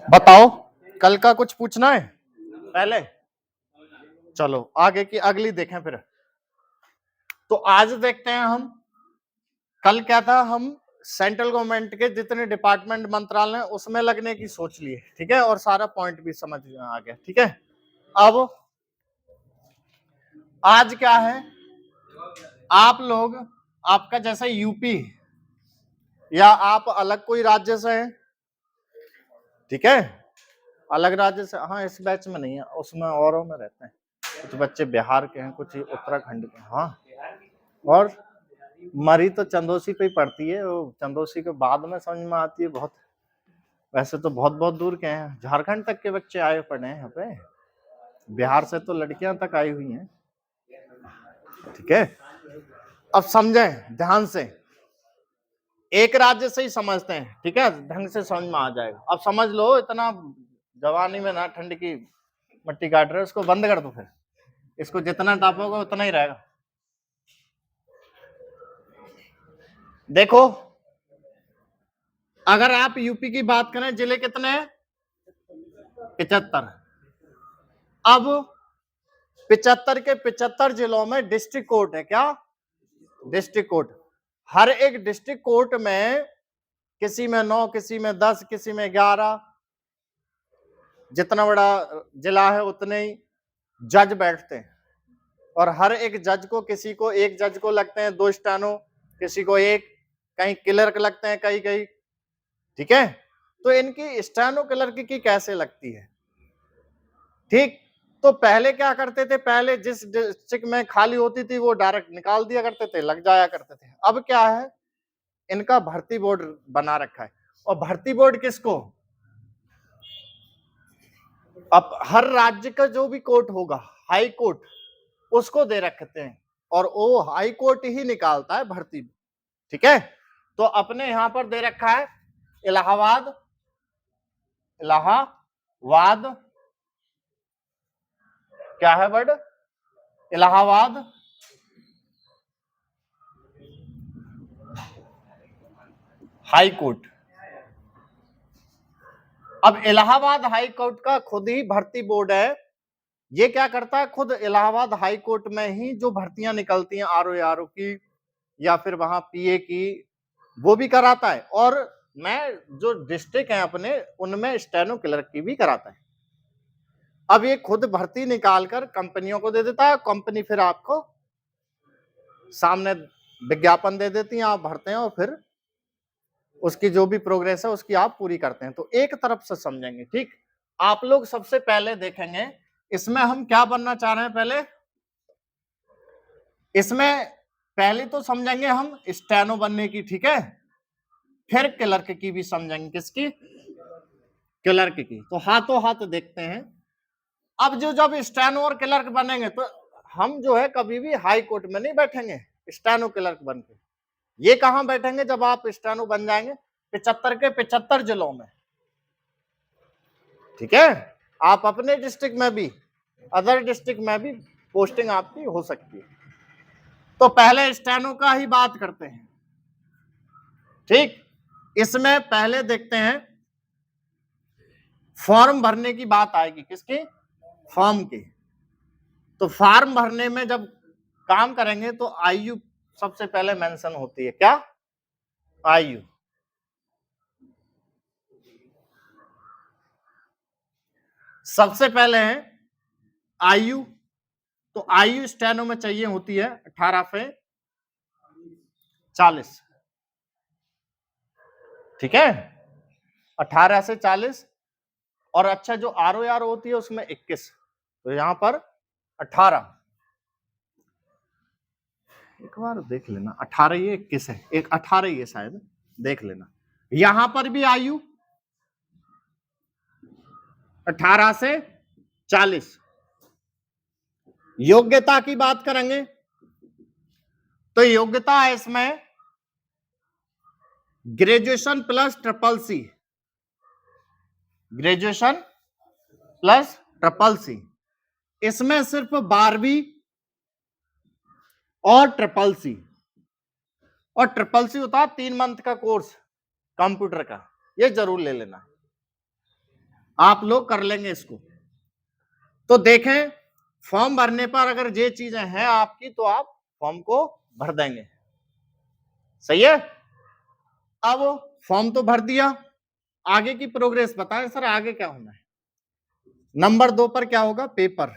बताओ, कल का कुछ पूछना है पहले? चलो आगे की अगली देखें फिर। तो आज देखते हैं हम, कल क्या था, हम सेंट्रल गवर्नमेंट के जितने डिपार्टमेंट मंत्रालय हैं उसमें लगने की सोच लिए, ठीक है, और सारा पॉइंट भी समझ में आ गया, ठीक है। अब आज क्या है, आप लोग, आपका जैसा यूपी या आप अलग कोई राज्य से हैं, ठीक है, अलग राज्य से, हाँ इस बैच में नहीं है, उसमें औरों में रहते हैं, कुछ बच्चे बिहार के हैं, कुछ उत्तराखंड के, हाँ, और मरी तो चंदोसी पे ही पड़ती है, वो चंदोसी के बाद में समझ में आती है बहुत, वैसे तो बहुत बहुत दूर के हैं, झारखंड तक के बच्चे आए पड़े हैं यहाँ पे, बिहार से तो लड़कियां तक आई हुई हैं, ठीक है। अब समझें ध्यान से, एक राज्य से ही समझते हैं, ठीक है, ढंग से समझ में आ जाएगा। अब समझ लो, इतना जवानी में ना ठंड की मट्टी काट रहे हो, इसको बंद कर दो, फिर इसको जितना टापोगे उतना ही रहेगा। देखो, अगर आप यूपी की बात करें, जिले कितने हैं? 75। अब 75 के 75 जिलों में डिस्ट्रिक्ट कोर्ट है, क्या? District court. हर एक डिस्ट्रिक्ट कोर्ट में किसी में 9, किसी में 10, किसी में 11, जितना बड़ा जिला है उतने ही जज बैठते हैं, और हर एक जज को, किसी को एक जज को लगते हैं 2 स्टेनो, किसी को एक, कहीं क्लर्क लगते हैं कहीं कहीं, ठीक है। तो इनकी स्टेनो क्लर्क की कैसे लगती है, ठीक। तो पहले क्या करते थे, पहले जिस डिस्ट्रिक्ट में खाली होती थी वो डायरेक्ट निकाल दिया करते थे, लग जाया करते थे। अब क्या है, इनका भर्ती बोर्ड बना रखा है, और भर्ती बोर्ड किसको, अब हर राज्य का जो भी कोर्ट होगा, हाई कोर्ट, उसको दे रखते हैं, और वो हाई कोर्ट ही निकालता है भर्ती, ठीक है। तो अपने यहां पर दे रखा है इलाहाबाद, इलाहाबाद, क्या है वर्ड, इलाहाबाद हाई कोर्ट। अब इलाहाबाद हाई कोर्ट का खुद ही भर्ती बोर्ड है, ये क्या करता है, खुद इलाहाबाद हाई कोर्ट में ही जो भर्तियां निकलती हैं आरओ की या फिर वहां पीए की, वो भी कराता है, और मैं जो डिस्ट्रिक्ट है अपने उनमें स्टेनो क्लर्क की भी कराता है। अब ये खुद भर्ती निकालकर कंपनियों को दे देता है, कंपनी फिर आपको सामने विज्ञापन दे देती है, आप भरते हैं और फिर उसकी जो भी प्रोग्रेस है उसकी आप पूरी करते हैं। तो एक तरफ से समझेंगे, ठीक। आप लोग सबसे पहले देखेंगे, इसमें हम क्या बनना चाह रहे हैं, पहले इसमें पहले तो समझेंगे हम स्टेनो बनने की, ठीक है, फिर क्लर्क की भी समझेंगे, किसकी, क्लर्क की। तो हाथों हाथ देखते हैं। अब जो जब स्टेनो और क्लर्क बनेंगे तो हम जो है कभी भी हाई कोर्ट में नहीं बैठेंगे स्टेनो क्लर्क बन के, ये कहां बैठेंगे जब आप स्टेनो बन जाएंगे, 75 के 75 जिलों में, ठीक है। आप अपने डिस्ट्रिक्ट में भी, अदर डिस्ट्रिक्ट में भी पोस्टिंग आपकी हो सकती है। तो पहले स्टेनो का ही बात करते हैं, ठीक। इसमें पहले देखते हैं, फॉर्म भरने की बात आएगी, किसकी, फॉर्म की। तो फॉर्म भरने में जब काम करेंगे तो आयु सबसे पहले मेंशन होती है, क्या, आयु। सबसे पहले है आयु, तो आयु स्टेनो में चाहिए होती है 18 से 40, ठीक है, 18 से 40। और अच्छा, जो आर होती है उसमें 21, तो यहां पर 18, एक बार देख लेना, 18 ये 21 है, एक 18 ये शायद देख लेना। यहां पर भी आयु 18 से 40। योग्यता की बात करेंगे तो योग्यता है इसमें graduation plus triple C, graduation plus triple C. इसमें सिर्फ 12वीं और ट्रिपल सी, और ट्रिपल सी होता है 3 मंथ का कोर्स कंप्यूटर का, ये जरूर ले लेना। आप लोग कर लेंगे इसको। तो देखें, फॉर्म भरने पर अगर ये चीजें हैं आपकी तो आप फॉर्म को भर देंगे। सही है। अब फॉर्म तो भर दिया, आगे की प्रोग्रेस बताएं सर, आगे क्या होना है। नंबर 2 पर क्या होगा, पेपर।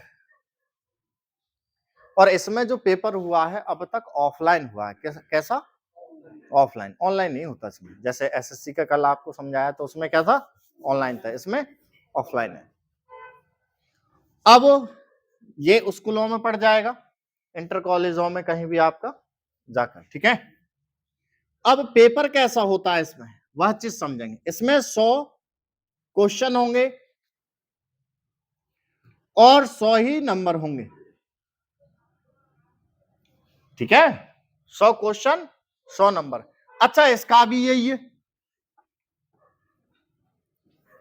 और इसमें जो पेपर हुआ है अब तक ऑफलाइन हुआ है। कैसा? ऑफलाइन। ऑनलाइन नहीं होता इसमें। जैसे एसएससी का कल आपको समझाया तो उसमें क्या था, ऑनलाइन था, इसमें ऑफलाइन है। अब ये स्कूलों में पढ़ जाएगा, इंटर कॉलेजों में कहीं भी आपका जाकर, ठीक है। अब पेपर कैसा होता है इसमें, वह चीज समझेंगे। इसमें 100 क्वेश्चन होंगे और 100 ही नंबर होंगे, ठीक है। 100 क्वेश्चन 100 नंबर। अच्छा, इसका भी यही है,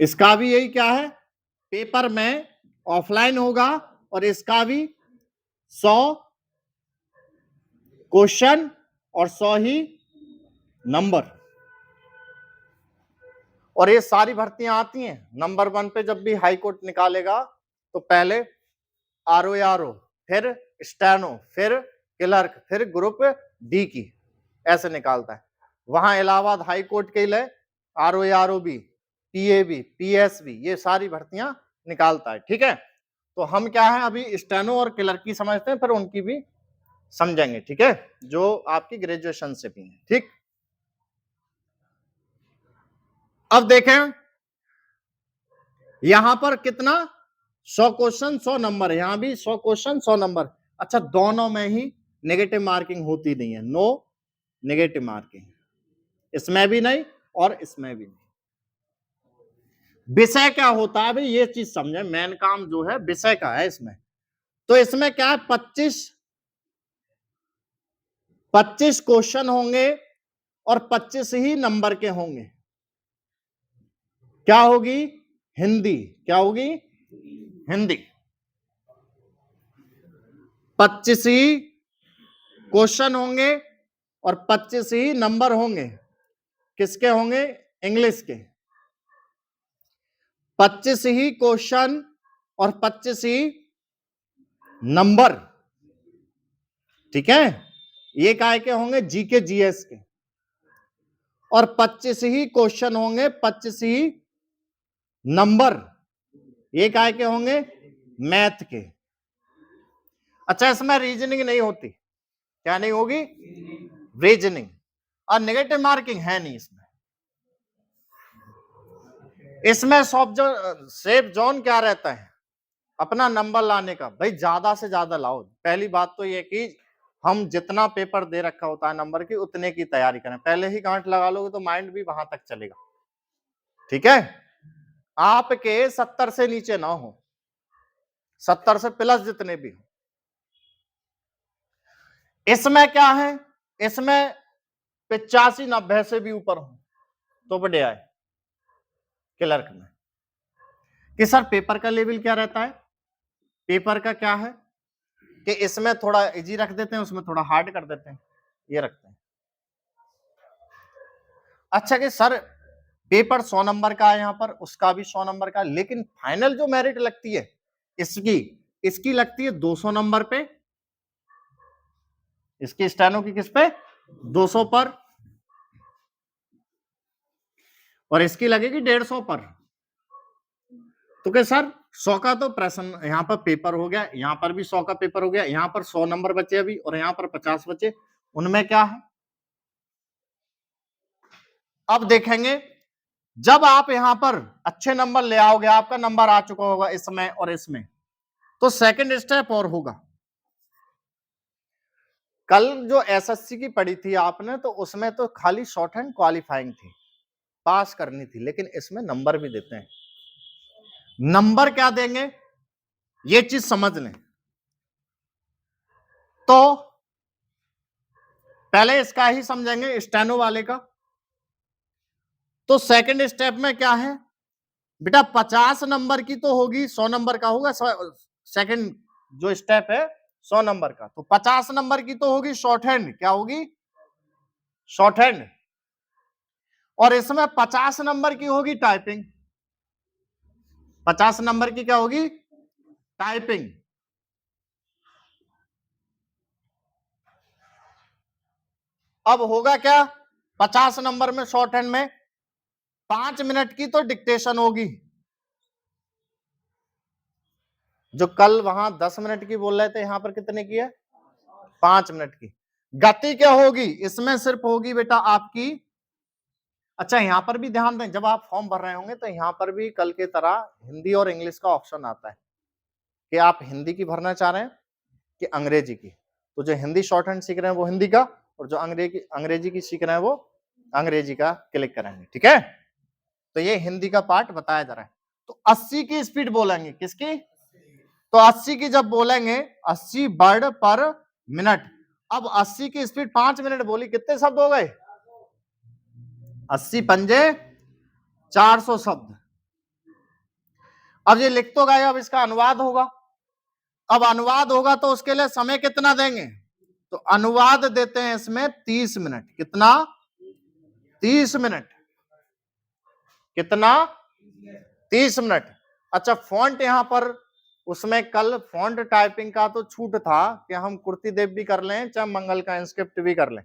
इसका भी यही क्या है, पेपर में ऑफलाइन होगा और इसका भी 100 क्वेश्चन और 100 ही नंबर। और ये सारी भर्तियां आती हैं। नंबर 1 पे जब भी हाई कोर्ट निकालेगा तो पहले आरओ, फिर स्टेनो, फिर क्लर्क, फिर ग्रुप डी की, ऐसे निकालता है। वहां इलाहाबाद हाई कोर्ट के लिए आरओ बी, पीएबी, पीएसबी, ये सारी भर्तियां निकालता है, ठीक है। तो हम क्या है, अभी स्टेनो और क्लर्क की समझते हैं, फिर उनकी भी समझेंगे, ठीक है, जो आपकी ग्रेजुएशन से भी है, ठीक। अब देखें यहां पर कितना, 100 क्वेश्चन 100 नंबर, यहां भी 100 क्वेश्चन 100 नंबर। अच्छा, दोनों में ही नेगेटिव मार्किंग होती नहीं है, नो नेगेटिव मार्किंग, इसमें भी नहीं और इसमें भी नहीं। विषय क्या होता है भाई, ये चीज समझे, मेन काम जो है विषय का है इसमें। तो इसमें क्या है, 25 क्वेश्चन होंगे और 25 ही नंबर के होंगे। क्या होगी, हिंदी। क्या होगी, हिंदी। 25 ही क्वेश्चन होंगे और 25 ही नंबर होंगे। किसके होंगे, इंग्लिश के। 25 ही क्वेश्चन और 25 ही नंबर, ठीक है। ये काय के होंगे, जीके जीएस के। और 25 ही क्वेश्चन होंगे, 25 ही नंबर, ये काय के होंगे, मैथ के। अच्छा, इसमें रीजनिंग नहीं होती, क्या नहीं होगी, रीजनिंग। और नेगेटिव मार्किंग है नहीं इसमें। इसमें सेफ जोन क्या रहता है, अपना नंबर लाने का। भाई ज्यादा से ज्यादा लाओ। पहली बात तो ये कि हम जितना पेपर दे रखा होता है नंबर की, उतने की तैयारी करें। पहले ही गांठ लगा लोगे तो माइंड भी वहां तक चलेगा, ठीक है। आपके 70 से नीचे ना हो, 70 से प्लस जितने भी हो। इसमें क्या है, इसमें 85-90 से भी ऊपर हो तो बढ़िया है। क्लर्क में कि सर पेपर का लेवल क्या रहता है, पेपर का क्या है कि इसमें थोड़ा इजी रख देते हैं, उसमें थोड़ा हार्ड कर देते हैं, ये रखते हैं। अच्छा कि सर पेपर 100 नंबर का है, यहां पर उसका भी 100 नंबर का, लेकिन फाइनल जो मेरिट लगती है इसकी इसकी लगती है 200 नंबर पे, इसकी स्टेनो की किस पे, 200 पर, और इसकी लगेगी 150 पर। तो क्या सर 100 का तो प्रश्न यहां पर पेपर हो गया, यहां पर भी 100 का पेपर हो गया, यहां पर 100 नंबर बचे अभी और यहां पर 50 बचे, उनमें क्या है। अब देखेंगे जब आप यहां पर अच्छे नंबर ले आओगे, आपका नंबर आ चुका होगा इसमें और इसमें, तो सेकंड स्टेप और होगा। कल जो एसएससी की पढ़ी थी आपने, तो उसमें तो खाली शॉर्ट हैंड क्वालिफाइंग थी, पास करनी थी, लेकिन इसमें नंबर भी देते हैं। नंबर क्या देंगे ये चीज समझ लें। तो पहले इसका ही समझेंगे, स्टेनो वाले का। तो सेकंड स्टेप में क्या है बेटा, 50 नंबर की तो होगी, 100 नंबर का होगा। सेकंड जो स्टेप है 100 नंबर का, तो 50 नंबर की तो होगी शॉर्ट हैंड, क्या होगी, शॉर्ट हैंड। और इसमें 50 नंबर की होगी टाइपिंग। 50 नंबर की क्या होगी? टाइपिंग। अब होगा क्या? 50 नंबर में शॉर्ट हैंड में 5 मिनट की तो डिक्टेशन होगी। जो कल वहां 10 मिनट की बोल रहे थे, यहां पर कितने की है? 5 मिनट की। गति क्या होगी इसमें? सिर्फ होगी बेटा आपकी, अच्छा यहां पर भी ध्यान दें, जब आप फॉर्म भर रहे होंगे तो यहां पर भी कल की तरह हिंदी और इंग्लिश का ऑप्शन आता है कि आप हिंदी की भरना चाह रहे हैं कि अंग्रेजी की। तो जो हिंदी शॉर्ट हैंड सीख रहे हैं वो हिंदी का, और जो अंग्रेजी की सीख रहे हैं वो अंग्रेजी का क्लिक करेंगे। ठीक है, तो ये हिंदी का पार्ट बताया जा रहा है। तो 80 की स्पीड बोलेंगे, किसकी? तो 80 की जब बोलेंगे, 80 वर्ड पर मिनट। अब 80 की स्पीड 5 मिनट बोली, कितने शब्द हो गए? 80 पंजे 400 शब्द। अब ये लिख तो गए, अब इसका अनुवाद होगा। अब अनुवाद होगा तो उसके लिए समय कितना देंगे? तो अनुवाद देते हैं इसमें 30 मिनट। कितना? 30 मिनट। कितना? 30 मिनट। अच्छा फॉन्ट यहां पर, उसमें कल फॉन्ट टाइपिंग का तो छूट था कि हम कुर्ती देव भी कर लें चाहे मंगल का इंस्क्रिप्ट भी कर लें,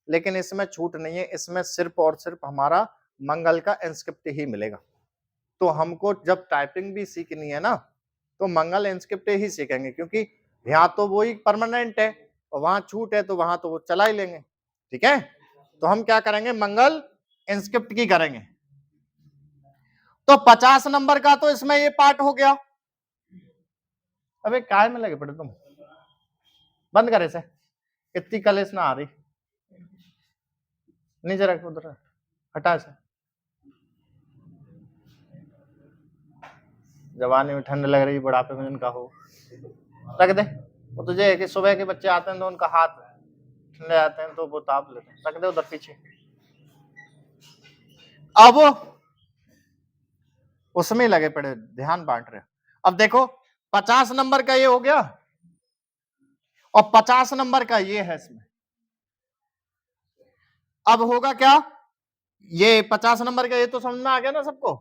लेकिन इसमें छूट नहीं है। इसमें सिर्फ और सिर्फ हमारा मंगल का इंस्क्रिप्ट ही मिलेगा। तो हमको जब टाइपिंग भी सीखनी है ना, तो मंगल इंस्क्रिप्ट ही सीखेंगे, क्योंकि यहाँ तो वो ही परमानेंट है और वहां छूट है तो वहां तो वो चला ही लेंगे। ठीक है, तो हम क्या करेंगे? मंगल इंस्क्रिप्ट की करेंगे। तो 50 नंबर का तो इसमें ये पार्ट हो गया। अबे काय में लगे पड़े तुम, बंद करे से, इतनी कलेश ना आ रही, नीचे रख, उधर हटा से। जवानी में ठंड लग रही, बुढ़ापे में जिनका हो, रख दे। वो तुझे है कि सुबह के बच्चे आते हैं तो उनका हाथ ठंडे आते हैं तो वो ताप लेते हैं, रख दे उधर पीछे। अब उसमें लगे पड़े, ध्यान बांट रहे। अब देखो 50 नंबर का ये हो गया और 50 नंबर का ये है इसमें। अब होगा क्या? ये 50 नंबर का ये तो समझ में आ गया ना सबको।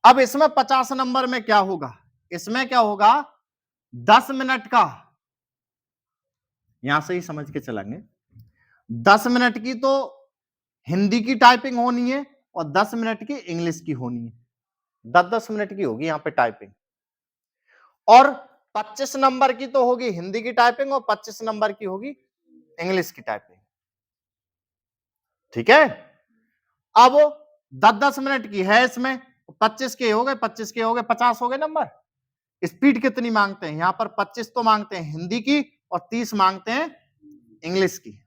अब इसमें 50 नंबर में क्या होगा? इसमें क्या होगा? 10 मिनट का, यहां से ही समझ के चलेंगे, 10 मिनट की तो हिंदी की टाइपिंग होनी है और 10 मिनट की इंग्लिश की होनी है। 10-10 मिनट की होगी यहां पे टाइपिंग, और 25 नंबर की तो होगी हिंदी की टाइपिंग और 25 नंबर की होगी इंग्लिश की टाइपिंग। ठीक है, अब 10-10 मिनट की है इसमें, 25 के हो गए, 25 के हो गए, 50 हो गए नंबर। स्पीड कितनी मांगते हैं? यहां पर 25 तो मांगते हैं हिंदी की और 30 मांगते हैं इंग्लिश की,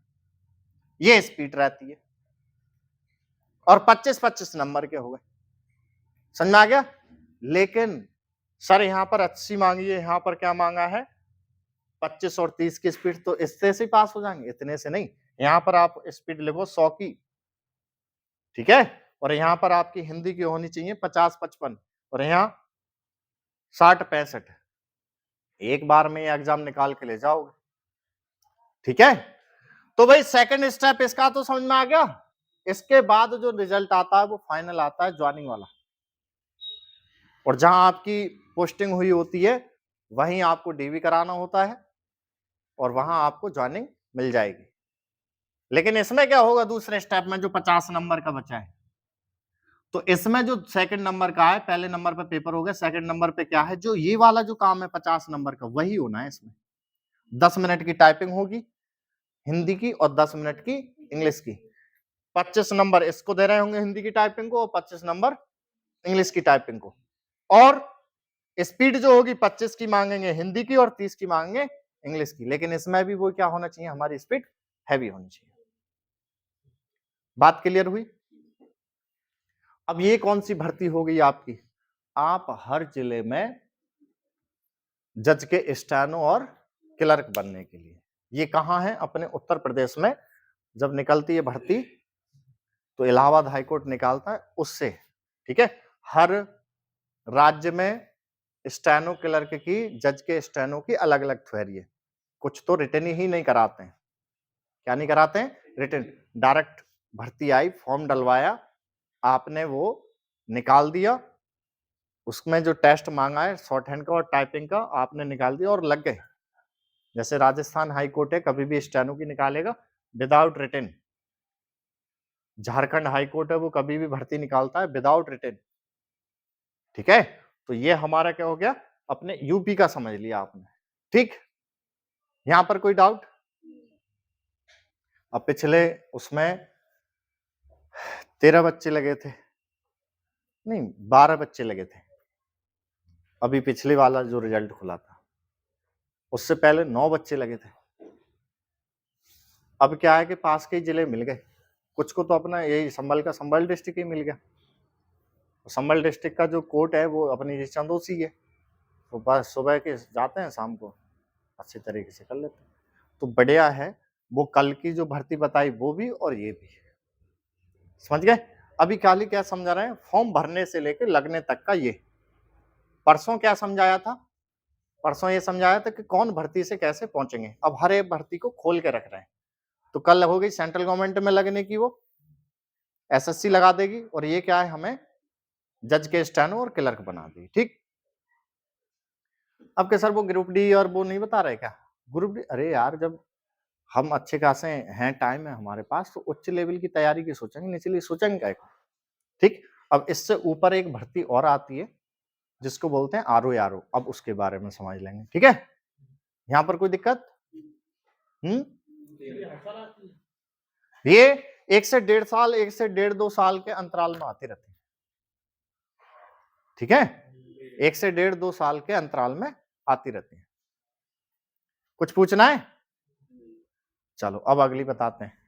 ये स्पीड रहती है। और 25-25 नंबर के हो गए, समझ में आ गया? लेकिन सर यहां पर 80 मांगी है, यहां पर क्या मांगा है? 25 और 30 की स्पीड, तो इससे से पास हो जाएंगे, इतने से नहीं। यहां पर आप स्पीड लिखो 100 की, ठीक है, और यहां पर आपकी हिंदी की होनी चाहिए 50-55 और यहां 60-65। एक बार में ये एग्जाम निकाल के ले जाओगे। ठीक है, तो भाई सेकंड स्टेप इसका तो समझ में आ गया। इसके बाद जो रिजल्ट आता है वो फाइनल आता है ज्वाइनिंग वाला, और जहां आपकी पोस्टिंग हुई होती है वहीं आपको डीवी कराना होता है और वहां आपको ज्वाइनिंग मिल जाएगी। लेकिन इसमें क्या होगा दूसरे स्टेप में, जो 50 नंबर का बचा है, तो इसमें जो सेकंड नंबर का है, पहले नंबर पे पेपर हो गया, सेकंड नंबर पे क्या है? जो ये वाला जो काम है 50 नंबर का, वही होना है इसमें। 10 मिनट की टाइपिंग होगी हिंदी की और 10 मिनट की इंग्लिश की। 25 नंबर इसको दे रहे होंगे हिंदी की टाइपिंग को और 25 नंबर इंग्लिश की टाइपिंग को, और स्पीड जो होगी 25 की मांगेंगे हिंदी की और 30 की मांगेंगे इंग्लिश की। लेकिन इसमें भी वो क्या होना चाहिए? हमारी स्पीड हैवी होनी चाहिए। बात क्लियर हुई? अब ये कौन सी भर्ती हो गई आपकी? आप हर जिले में जज के स्टेनो और क्लर्क बनने के लिए, ये कहां है? अपने उत्तर प्रदेश में जब निकलती है भर्ती तो इलाहाबाद हाईकोर्ट निकालता है उससे। ठीक है, हर राज्य में स्टेनो क्लर्क की, जज के स्टेनो की अलग अलग थ्योरी है। कुछ तो रिटर्न ही नहीं कराते हैं। क्या नहीं कराते हैं? रिटर्न। डायरेक्ट भर्ती आई, फॉर्म डलवाया आपने, वो निकाल दिया, उसमें जो टेस्ट मांगा है शॉर्ट हैंड का और टाइपिंग का आपने निकाल दिया और लग गए। जैसे राजस्थान हाई कोर्ट है, कभी भी स्टेनो की निकालेगा without written. Jharkhand high court है, वो कभी भी भर्ती निकालता है विदाउट रिटन। ठीक है, तो ये हमारा क्या हो गया, अपने यूपी का समझ लिया आपने। ठीक, यहां पर कोई डाउट? अब पिछले उसमें 13 बच्चे लगे थे, नहीं 12 बच्चे लगे थे, अभी पिछले वाला जो रिजल्ट खुला था उससे पहले 9 बच्चे लगे थे। अब क्या है कि पास के जिले मिल गए, कुछ को तो अपना यही संभल का संभल डिस्ट्रिक्ट ही मिल गया। संभल डिस्ट्रिक्ट का जो कोर्ट है वो अपनी चंदोसी है, तो बस सुबह के जाते हैं, शाम को अच्छे तरीके से कर लेते हैं। तो बढ़िया है, वो कल की जो भर्ती बताई वो भी और ये भी, समझ गए? अभी खाली क्या समझा रहे हैं, फॉर्म भरने से लेकर लगने तक का। ये परसों क्या समझाया था? परसों ये समझाया था कि कौन भर्ती से कैसे पहुंचेंगे। अब हर एक भर्ती को खोल के रख रहे हैं। तो कल हो गई सेंट्रल गवर्नमेंट में लगने की, वो एसएससी लगा देगी, और ये क्या है, हमें जज के स्टेनो और क्लर्क बना दी। ठीक, अब के सर वो ग्रुप डी और वो नहीं बता रहे क्या? ग्रुप डी, अरे यार जब हम अच्छे खासे हैं, टाइम है हमारे पास, तो उच्च लेवल की तैयारी की सोचेंगे, निचली सोचेंगे क्या? ठीक, अब इससे ऊपर एक भर्ती और आती है जिसको बोलते हैं आरओ। अब उसके बारे में समझ लेंगे। ठीक है, यहां पर कोई दिक्कत? ये 1 से 1.5 साल, 1 से 1.5-2 साल के अंतराल में आती रहती है। ठीक है, 1 से 1.5-2 साल के अंतराल में आती रहती है। कुछ पूछना है? चलो अब अगली बताते हैं।